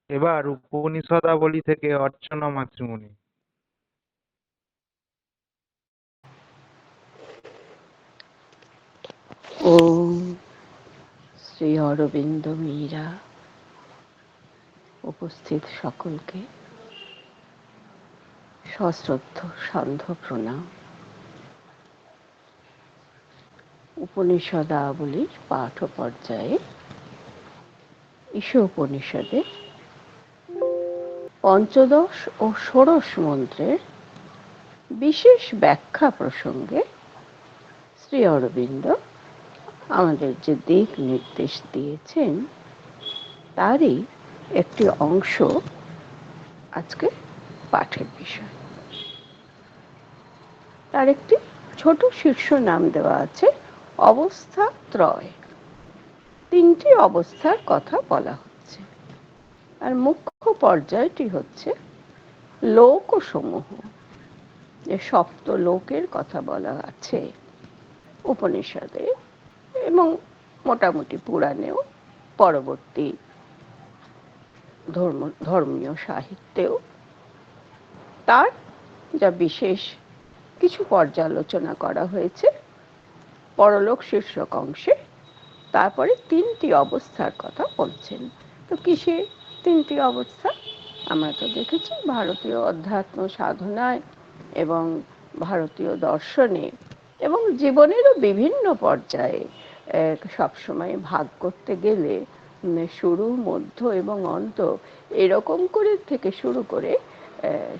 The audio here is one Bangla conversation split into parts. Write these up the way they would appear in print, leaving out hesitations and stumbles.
এবার উপনিষদাবলী থেকে অর্চনা মাতৃমণি। ওম শ্রী অরবিন্দ মীরা উপস্থিত সকলকে সশ্রদ্ধ সান্ধ্য প্রণাম। উপনিষদাবলীর পাঠ পর্যায়ে ঈশোপনিষদে পঞ্চদশ ও ষোড়শ মন্ত্রের বিশেষ ব্যাখ্যা প্রসঙ্গে শ্রী অরবিন্দ আমাদের যে দিক নির্দেশ দিয়েছেন তারই একটি অংশ আজকে পাঠের বিষয়। তার একটি ছোট শীর্ষ নাম দেওয়া আছে অবস্থা ত্রয়। তিনটি অবস্থার কথা বলা হচ্ছে, আর মুখ্য পর্যায়টি হচ্ছে লোকসমূহ। যে সপ্ত লোকের কথা বলা আছে উপনিষদে এবং মোটামুটি পুরাণেও, পরবর্তী ধর্মীয় সাহিত্যেও তার যা বিশেষ কিছু পর্যালোচনা করা হয়েছে পরলোক শীর্ষক অংশে। তারপরে তিনটি অবস্থার কথা বলছেন। তো কিসে তিনটি অবস্থা? আমরা তো দেখেছি ভারতীয় অধ্যাত্ম সাধনায় এবং ভারতীয় দর্শনে এবং জীবনেরও বিভিন্ন পর্যায়ে সবসময় ভাগ করতে গেলে শুরু, মধ্য এবং অন্ত এরকম করে থেকে শুরু করে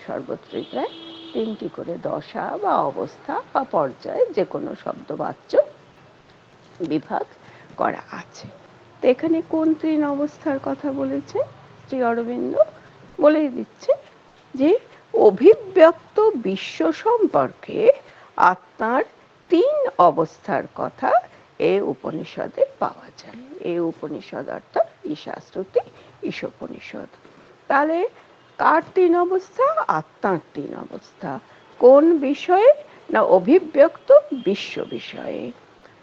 সর্বত্রই প্রায় তিনটি করে দশা বা অবস্থা বা পর্যায়ে যে কোনো শব্দবাচ্য বিভাগ করা আছে। তো এখানে কোন তিন অবস্থার কথা বলেছে শ্রী অরবিন্দ? বলেই দিচ্ছে যে অভিব্যক্ত বিশ্ব সম্পর্কে আত্মার তিন অবস্থার কথা এই উপনিষদে পাওয়া যায়। এই উপনিষদ অর্থাৎ ঈশাশ্রুতি, ঈশোপনিষদ। তাহলে কার তিন অবস্থা? আত্মার তিন অবস্থা। কোন বিষয়ে? না অভিব্যক্ত বিশ্ব বিষয়ে।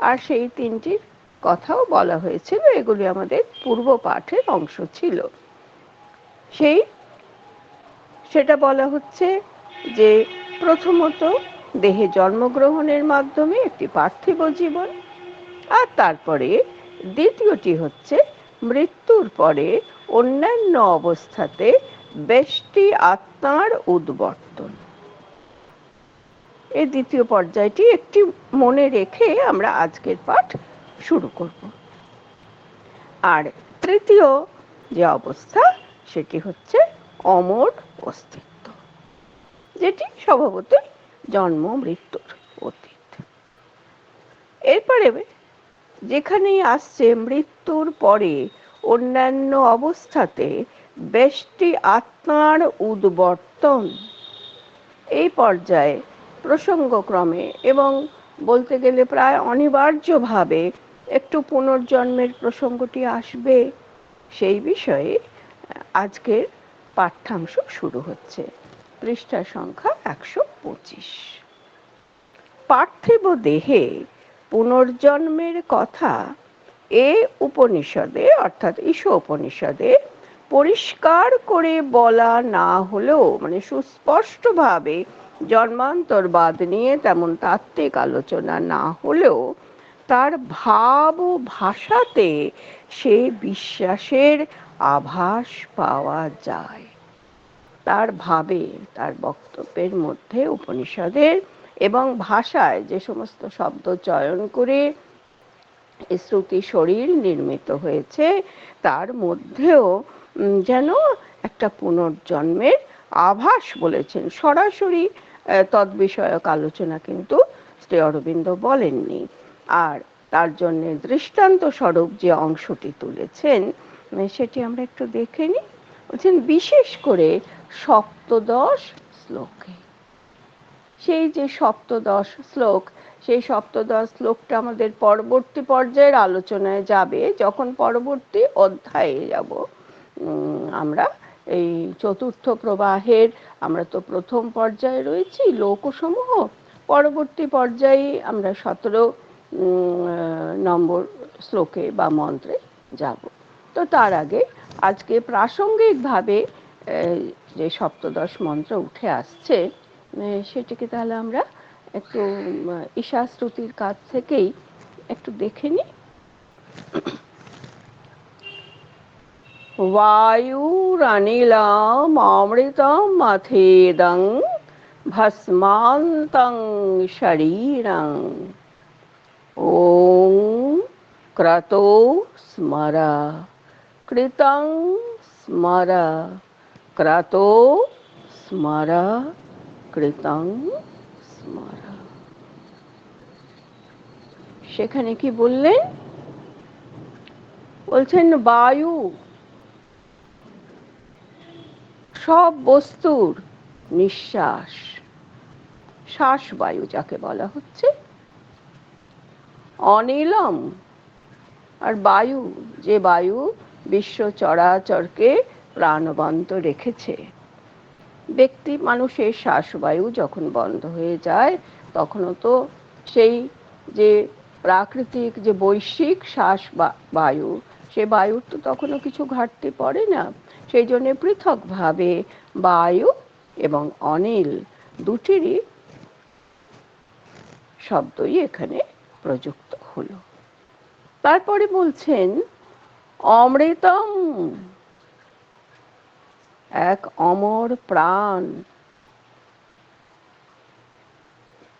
আর সেই তিনটির কথাও বলা হয়েছিল, এগুলি আমাদের পূর্ব পাঠের অংশ ছিল। সেটা বলা হচ্ছে যে প্রথমত দেহে জন্মগ্রহণের মাধ্যমে একটি পার্থিব জীবন, আর তারপরে দ্বিতীয়টি হচ্ছে মৃত্যুর পরে অন্যান্য অবস্থাতে ব্যষ্টি আত্মার উদ্বর্তন। এই দ্বিতীয় পর্যায়টি একটি মনে রেখে আমরা আজকের পাঠ শুরু করব। আর তৃতীয় যে অবস্থা সেটি হচ্ছে অমর অস্তিত্ব, যেটি স্বভাবতই জন্ম মৃত্যুর অতীত। এরপরে যেখানেই আসছে মৃত্যুর পরে অন্যান্য অবস্থাতে ব্যষ্টি আত্মার উদ্বর্তন, এই পর্যায়ে প্রসঙ্গক্রমে এবং বলতে গেলে প্রায় অনিবার্যভাবে একটু পুনর্জন্মের প্রসঙ্গটি আসবে। সেই বিষয়ে আজকের পাঠ্যাংশ শুরু হচ্ছে। পৃষ্ঠা সংখ্যা 125। পার্থিব দেহে পুনর্জন্মের কথা এ উপনিষদে অর্থাৎ ঈশোপনিষদে পরিষ্কার করে বলা না হলেও, মানে সুস্পষ্টভাবে জন্মান্তরবাদ নিয়ে তেমন তাত্ত্বিক আলোচনা না হলেও তার ভাব ও ভাষাতে সে বিশ্বাসের আভাস পাওয়া যায়। তার ভাবে, তার বক্তব্যের মধ্যে উপনিষদের এবং ভাষায় যে সমস্ত শব্দ চয়ন করে শ্রুতি শরীর নির্মিত হয়েছে তার মধ্যেও যেন একটা পুনর্জন্মের আভাস বলেছেন। সরাসরি তদ্বিষয়ক আলোচনা কিন্তু শ্রী অরবিন্দ বলেননি। আর তার জন্য দৃষ্টান্ত স্বরূপ যে অংশটি তুলেছেন সেটি আমরা একটু দেখে নিই। বলছেন বিশেষ করে সপ্তদশ শ্লোকে। সেই যে সপ্তদশ শ্লোক, সেই সপ্তদশ শ্লোকটা আমাদের পরবর্তী পর্যায়ের আলোচনায় যাবে, যখন পরবর্তী অধ্যায়ে যাব। আমরা এই চতুর্থ প্রবাহের, আমরা তো প্রথম পর্যায়ে রয়েছি লোকসমূহ, পরবর্তী পর্যায়ে আমরা 17 নম্বর শ্লোকে বা মন্ত্রে যাব। তো তার আগে আজকে প্রাসঙ্গিকভাবে যে সপ্তদশ মন্ত্র উঠে আসছে সেটিকে তাহলে আমরা একটু ঈশাস্তুতির কাছ থেকেই একটু দেখে নিই। वायुरनिलममृतं मथेदं भस्मान्तं शरीरम् ॐ क्रतो स्मर कृतं स्मर क्रतो स्मर कृतं स्मर। সেখানে কি বললেন? বলছেন বায়ু, সব বস্তুর নিঃশ্বাস, শ্বাস বায়ু যাকে বলা হচ্ছে, অনিলম আর বায়ু, যে বায়ু বিশ্ব চরাচরকে প্রাণবন্ত রেখেছে। ব্যক্তি মানুষের শ্বাসবায়ু যখন বন্ধ হয়ে যায় তখনও তো সেই যে প্রাকৃতিক যে বৈশ্বিক শ্বাস বায়ু, সে বায়ুর তো তখনও কিছু ঘাটতি পড়ে না। সেই জন্য পৃথকভাবে বায়ু এবং অনিল দুটিরই শব্দই এখানে প্রযুক্ত হলো। তারপরে বলছেন অমৃতম, এক অমর প্রাণ,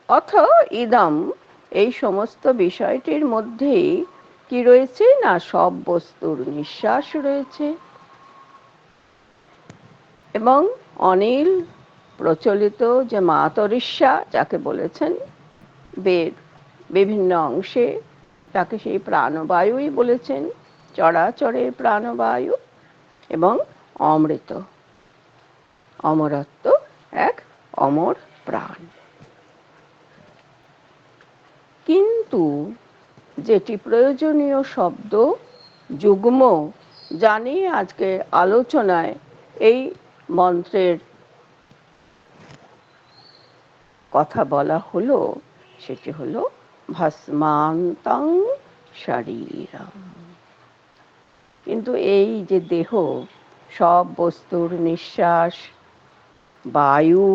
অথ ইদম, এই সমস্ত বিষয়টির মধ্যেই কি রয়েছে না সব বস্তুর নিঃশ্বাস রয়েছে। এবং অনিল, প্রচলিত যে মাতরিষ্যা যাকে বলেছেন বেদ বিভিন্ন অংশে, তাকে সেই প্রাণবায়ুই বলেছেন, চরাচরের প্রাণবায়ু। এবং অমৃত, অমরত্ব, এক অমর প্রাণ। কিন্তু যেটি প্রয়োজনীয় শব্দ যুগ্ম যা নিয়ে আজকে আলোচনায় এই মন্ত্রের কথা বলা হলো, সেটি হলো ভস্মান্তং শরীরম। কিন্তু এই যে দেহ, সব বস্তুর নিঃশ্বাস, বায়ু,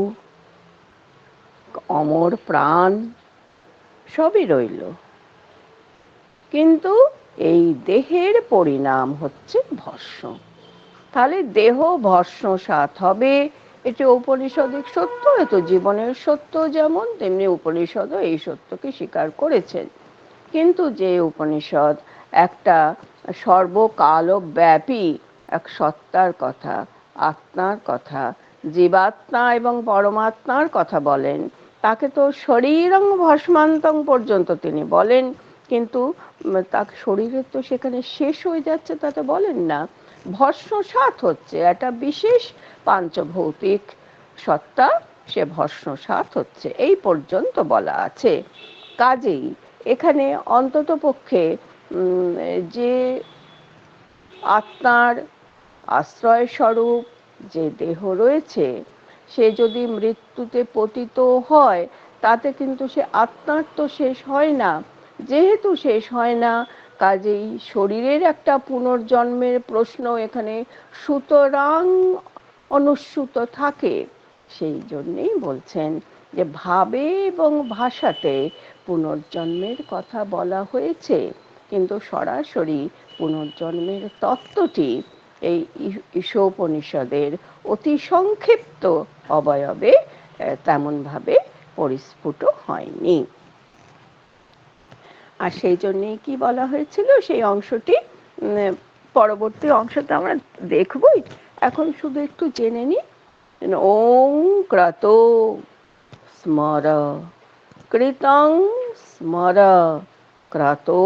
অমর প্রাণ সবই রইল, কিন্তু এই দেহের পরিণাম হচ্ছে ভস্ম। তাহলে দেহ ভস্মসাৎ হবে, এটি ঔপনিষদিক সত্য, এত জীবনের সত্য যেমন, তেমনি উপনিষদও এই সত্যকে স্বীকার করেছেন। কিন্তু যে উপনিষদ একটা সর্বকালব্যাপী এক সত্তার কথা, আত্মার কথা, জীবাত্মা এবং পরমাত্মার কথা বলেন, তাকে তো শরীরং ভস্মান্তং পর্যন্ত তিনি বলেন, কিন্তু তার শরীরের তো সেখানে শেষ হয়ে যাচ্ছে তা তো বলেন না, ভস্মসাৎ হচ্ছে। একটা বিশেষ পাঞ্চভৌতিক সত্তা, সে ভস্মসাৎ হচ্ছে, এই পর্যন্ত বলা আছে। কাজেই এখানে অন্তত পক্ষে যে আত্মার আশ্রয় স্বরূপ যে দেহ রয়েছে, সে যদি মৃত্যুতে পতিত হয় তাতে কিন্তু সে আত্মার তো শেষ হয় না। যেহেতু শেষ হয় না, কাজেই শরীরের একটা পুনর্জন্মের প্রশ্ন এখানে সুতরাং অনুস্যূত থাকে। সেই জন্যেই বলছেন যে ভাবে এবং ভাষাতে পুনর্জন্মের কথা বলা হয়েছে, কিন্তু সরাসরি পুনর্জন্মের তত্ত্বটি এই ঈশোপনিষদের অতি সংক্ষিপ্ত অবয়বে তেমনভাবে পরিস্ফুট হয়নি। আর সেই জন্যই কি বলা হয়েছিল, সেই অংশটি পরবর্তী অংশতে আমরা দেখবই। এখন শুধু একটু জেনে নিই। ওং ক্রতো স্মর কৃতং স্মর ক্রতো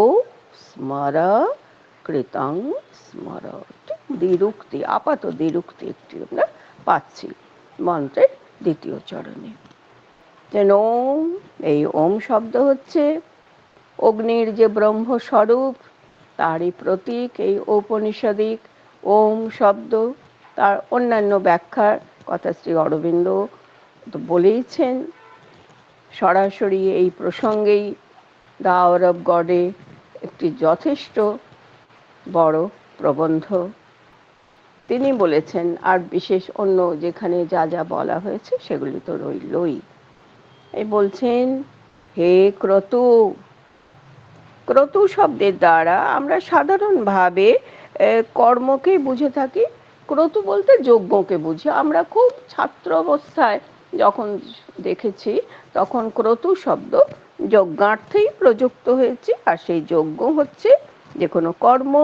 স্মর কৃতং স্মর। দ্বিরুক্তি, আপাত দ্বিরুক্তি একটি আমরা পাচ্ছি মন্ত্রের দ্বিতীয় চরণে। যেন ওম, এই ওম শব্দ হচ্ছে অগ্নির যে ব্রহ্মস্বরূপ তারই প্রতীক এই ঔপনিষদিক ওম শব্দ। তার অন্যান্য ব্যাখ্যার কথা শ্রী অরবিন্দ তো বলেইছেন। সরাসরি এই প্রসঙ্গেই দ্য আওয়ার অফ গডে একটি যথেষ্ট বড় প্রবন্ধ তিনি বলেছেন, আর বিশেষ অন্য যেখানে যা যা বলা হয়েছে সেগুলি তো রইলই। এই বলছেন, হে ক্রতু। ক্রতু শব্দের দ্বারা আমরা সাধারণভাবে কর্মকেই বুঝে থাকি। ক্রতু বলতে যজ্ঞকে বুঝি। আমরা খুব ছাত্র অবস্থায় যখন দেখেছি তখন ক্রতু শব্দ যজ্ঞার্থেই প্রযুক্ত হয়েছে। আর সেই যজ্ঞ হচ্ছে যে কোনো কর্ম,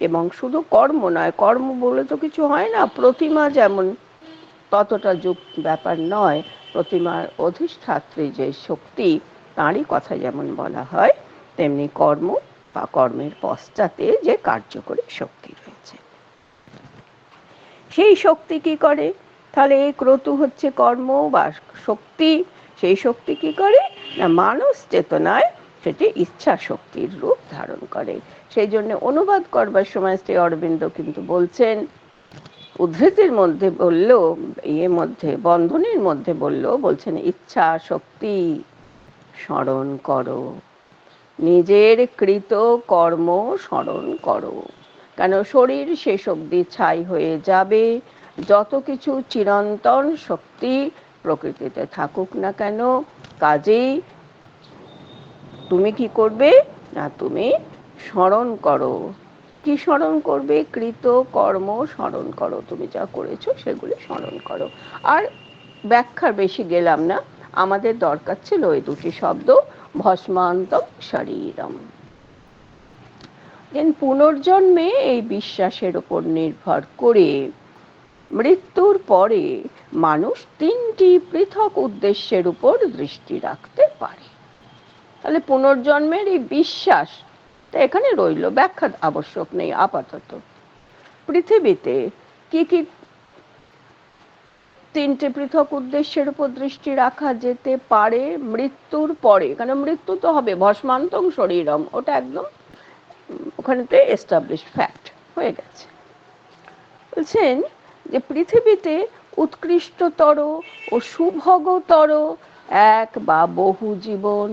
এবং শুধু কর্ম নয়, কর্ম বলে তো কিছু হয় না। প্রতিমা যেমন ততটা ব্যাপার নয়, প্রতিমার অধিষ্ঠাত্রী যে শক্তি তাঁরই কথা যেমন বলা হয়, তেমনি কর্ম বা কর্মের পশ্চাতে যে কার্যকরী শক্তি রয়েছে, সেই শক্তি কি করে? তাহলে এই ক্রতু হচ্ছে কর্ম বা শক্তি। সেই শক্তি কি করে না, মানস চেতনায় সেটি ইচ্ছা শক্তির রূপ ধারণ করে। সেই জন্য অনুবাদ করবার সময় শ্রী অরবিন্দ কিন্তু বলছেন, উদ্ধৃতির মধ্যে বললো, মধ্যে বন্ধনীর মধ্যে বলছেন ইচ্ছা শক্তি স্মরণ করো, নিজের কৃত কর্ম স্মরণ করো। কেন শরীর শেষ অবধি ছাই হয়ে যাবে, যত কিছু চিরন্তন শক্তি প্রকৃতিতে থাকুক না কেন। কাজেই তুমি কি করবে না, তুমি স্মরণ করো। কি স্মরণ করবে? কৃত কর্ম স্মরণ করো, তুমি যা করেছো সেগুলি স্মরণ করো। আর ব্যাখ্যার বেশি গেলাম না, আমাদের দরকার ছিল ওই দুটি শব্দ, ভস্মান্তম শরীরম। পুনর্জন্মে এই বিশ্বাসের উপর নির্ভর করে মৃত্যুর পরে মানুষ তিনটি পৃথক উদ্দেশ্যের উপর দৃষ্টি রাখতে পারে। তাহলে পুনর্জন্মের এই বিশ্বাস এখানে রইল, ব্যাখ্যা আবশ্যক নেই আপাতত। পৃথিবীতে কি কি তিনটে পৃথক উদ্দেশ্যের উপর দৃষ্টি রাখা যেতে পারে মৃত্যুর পরে? কারণ মৃত্যু তো হবে, ভস্মান্তং শরীরম, ওটা একদম ওখানেতে এস্টাবলিশড ফ্যাক্ট হয়ে গেছে। বলছেন যে পৃথিবীতে উৎকৃষ্টতর ও সুভোগতর এক বা বহু জীবন,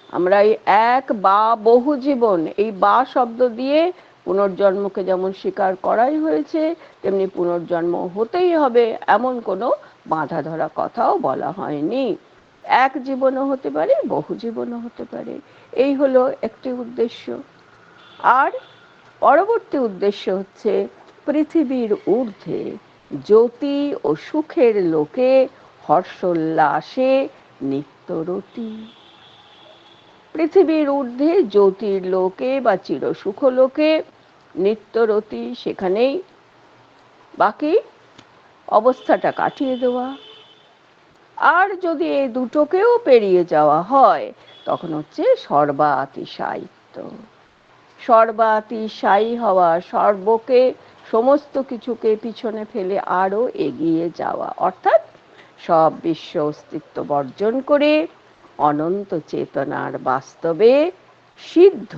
আমরা এই এক বা বহু জীবন, এই বা শব্দ দিয়ে পুনর্জন্মকে যেমন স্বীকার করাই হয়েছে, তেমনি পুনর্জন্ম হতেই হবে এমন কোনো বাঁধা ধরা কথাও বলা হয়নি। এক জীবনও হতে পারে, বহু জীবনও হতে পারে। এই হলো একটি উদ্দেশ্য। আর পরবর্তী উদ্দেশ্য হচ্ছে পৃথিবীর ঊর্ধ্বে জ্যোতি ও সুখের লোকে হর্ষোল্লাসে নিত্যরতি। পৃথিবীর ঊর্ধ্বে জ্যোতির লোকে বা চিরসুখ লোকে নিত্যরতি, সেখানেই বাকি অবস্থাটা কাটিয়ে দেওয়া। আর যদি এই দুটোকেও পেরিয়ে যাওয়া হয় তখন হচ্ছে সর্বাতিশায়িত্ব। সর্বাতিশায়ী হওয়া, সর্বকে সমস্ত কিছুকে পিছনে ফেলে আরো এগিয়ে যাওয়া, অর্থাৎ সব বিশ্ব অস্তিত্ব বর্জন করে অনন্ত চেতনার বাস্তবে সিদ্ধ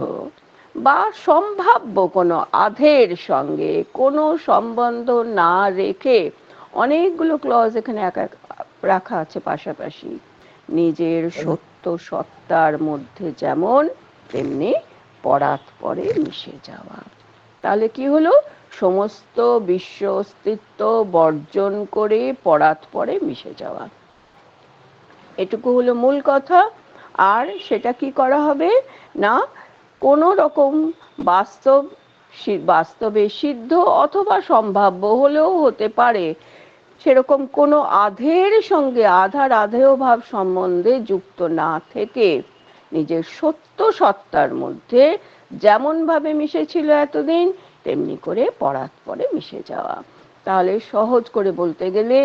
বা সম্ভাব্য কোনো আধের সঙ্গে কোনো সম্বন্ধ না রেখে, অনেকগুলো ক্লজ এখানে রাখা আছে পাশাপাশি, নিজের সত্য সত্তার মধ্যে যেমন তেমনি পরাৎপরে মিশে যাওয়া। তাহলে কি হলো? সমস্ত বিশ্ব অস্তিত্ব বর্জন করে পরাৎপরে মিশে যাওয়া, এটুকু হলো মূল কথা। আর সেটা কি করা হবে না, কোনো রকম বাস্তবে সিদ্ধ অথবা সম্ভাব্য হলেও হতে পারে সেরকম কোনো আধের সঙ্গে আধার আধেয় ভাব সম্বন্ধে যুক্ত না থেকে নিজের সত্য সত্তার মধ্যে যেমন ভাবে মিশেছিল এতদিন তেমনি করে পরাৎপরে মিশে যাওয়া। তাহলে সহজ করে বলতে গেলে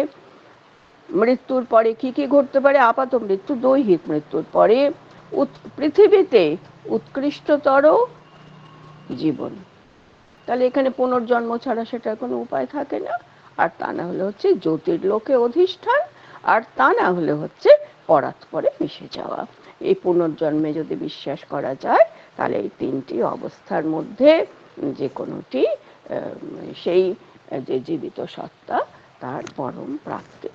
মৃত্যুর পরে কি কি ঘটতে পারে? আপাত মৃত্যু, দৈহিক মৃত্যুর পরে পৃথিবীতে উৎকৃষ্টতর জীবন। তাহলে এখানে পুনর্জন্ম ছাড়া সেটার কোনো উপায় থাকে না। আর তা না হলে হচ্ছে জ্যোতির্লোকে অধিষ্ঠান, আর তা না হলে হচ্ছে পরাৎপরে মিশে যাওয়া। এই পুনর্জন্মে যদি বিশ্বাস করা যায় তাহলে এই তিনটি অবস্থার মধ্যে যে কোনোটি সেই যে জীবিত সত্তা তার পরম প্রাপ্তি।